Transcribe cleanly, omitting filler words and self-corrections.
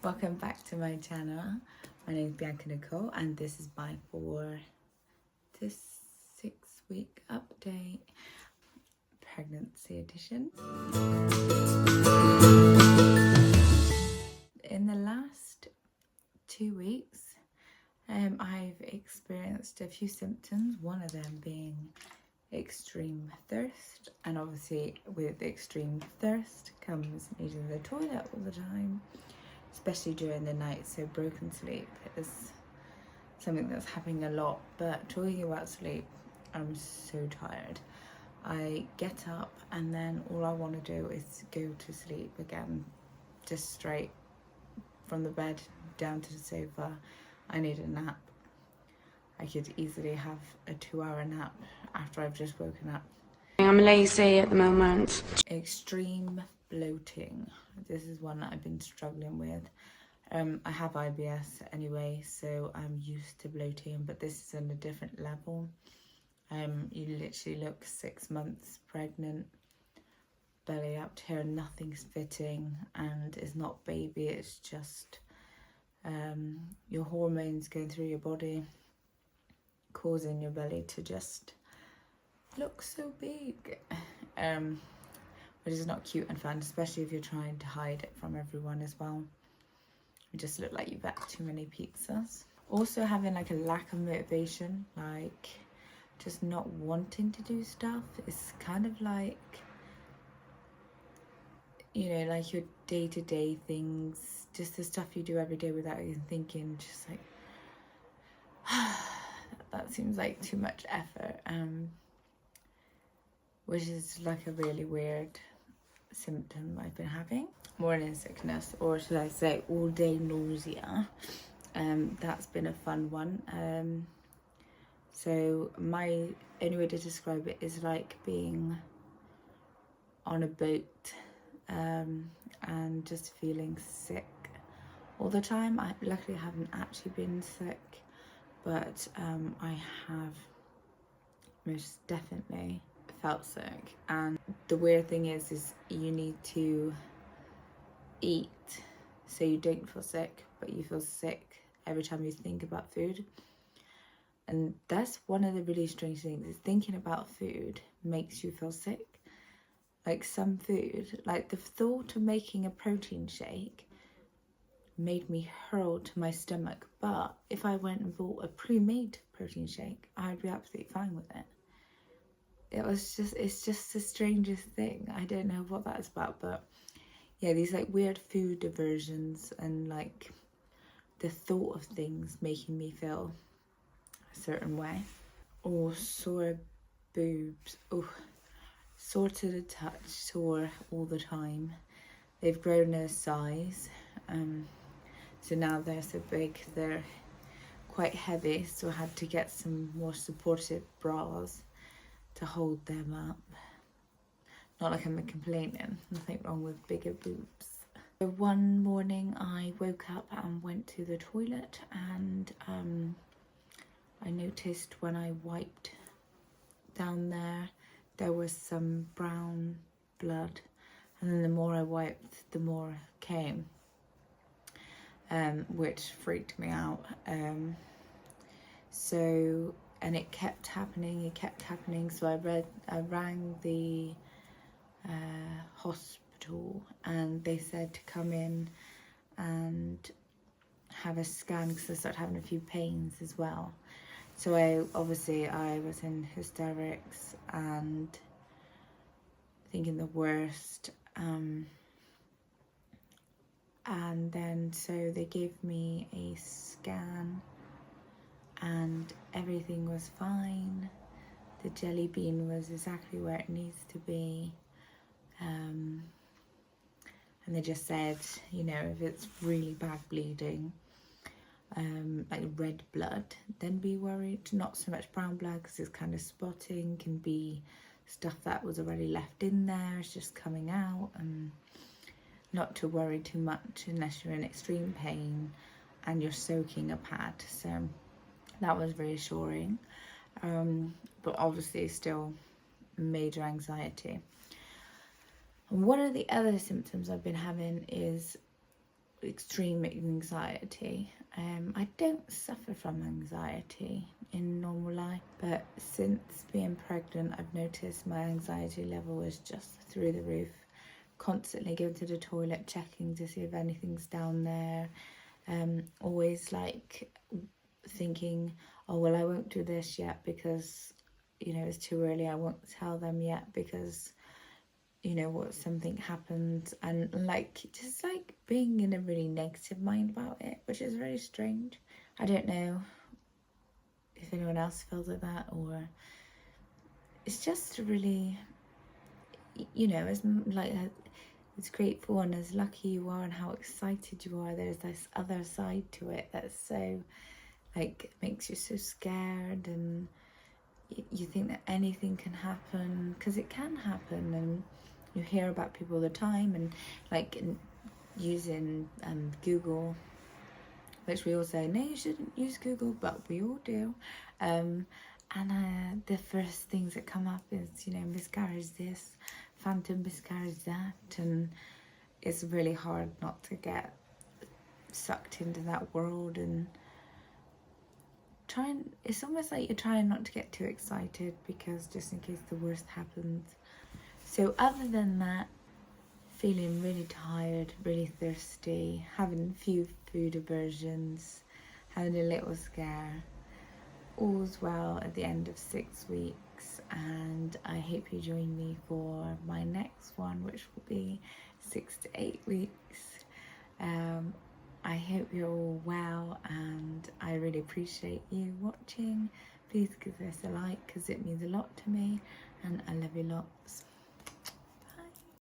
Welcome back to my channel. My name is Bianca Nicole and this is my 4 to 6 week update, pregnancy edition. In the last 2 weeks, I've experienced a few symptoms, one of them being extreme thirst, and obviously with extreme thirst comes needing the toilet all the time, especially during the night. So broken sleep is something that's happening a lot. But talking about sleep, I'm so tired. I get up and then all I want to do is go to sleep again, just straight from the bed down to the sofa. I need a nap. I could easily have a 2-hour nap after I've just woken up. I'm lazy at the moment. Extreme bloating. This is one that I've been struggling with. I have IBS anyway, so I'm used to bloating, but this is on a different level. You literally look 6 months pregnant, belly up to here, nothing's fitting, and it's not baby, it's just your hormones going through your body, causing your belly to just look so big, which is not cute and fun, especially if you're trying to hide it from everyone as well. You just look like you've ate too many pizzas. Also having like a lack of motivation, like just not wanting to do stuff. It's kind of like, you know, like your day-to-day things, just the stuff you do every day without even thinking, just like that seems like too much effort, which is like a really weird symptom I've been having. Morning sickness, or should I say all day nausea. That's been a fun one. So my only way to describe it is like being on a boat and just feeling sick all the time. I luckily haven't actually been sick, but I have most definitely felt sick. And the weird thing is you need to eat so you don't feel sick, but you feel sick every time you think about food. And that's one of the really strange things, is thinking about food makes you feel sick. Like some food, like the thought of making a protein shake made me hurl to my stomach, but if I went and bought a pre-made protein shake, I'd be absolutely fine with it. It's just the strangest thing. I don't know what that's about, but yeah, these like weird food aversions and like the thought of things making me feel a certain way. Or sore boobs. Oh, sore to the touch, sore all the time. They've grown in size. So now they're so big, they're quite heavy, so I had to get some more supportive bras to hold them up. Not like I'm complaining, nothing wrong with bigger boobs. So one morning I woke up and went to the toilet, and I noticed when I wiped down there was some brown blood, and then the more I wiped, the more came, which freaked me out. And it kept happening, so I rang the hospital, and they said to come in and have a scan because I started having a few pains as well. So I was in hysterics and thinking the worst, and then so they gave me a scan and everything was fine. The jelly bean was exactly where it needs to be. And they just said, you know, if it's really bad bleeding, like red blood, then be worried. Not so much brown blood, because it's kind of spotting, can be stuff that was already left in there, it's just coming out, and not to worry too much unless you're in extreme pain and you're soaking a pad. So that was reassuring, but obviously still major anxiety. And one of the other symptoms I've been having is extreme anxiety. I don't suffer from anxiety in normal life, but since being pregnant, I've noticed my anxiety level is just through the roof. Constantly going to the toilet, checking to see if anything's down there. Always like thinking, oh well, I won't do this yet because it's too early. I won't tell them yet because what, something happened, and like just like being in a really negative mind about it, which is very strange. I don't know if anyone else feels like that, or it's just really, as like as grateful and as lucky you are and how excited you are, there's this other side to it that's so like makes you so scared, and you think that anything can happen, because it can happen, and you hear about people all the time, and like using Google, which we all say no, you shouldn't use Google, but we all do, and the first things that come up is miscarriage this, phantom miscarriage that, and it's really hard not to get sucked into that world, and it's almost like you're trying not to get too excited because just in case the worst happens. So other than that, feeling really tired, really thirsty, having a few food aversions, having a little scare, all's well at the end of 6 weeks, and I hope you join me for my next one, which will be 6 to 8 weeks. I hope you're all well, and I really appreciate you watching. Please give this a like because it means a lot to me, and I love you lots.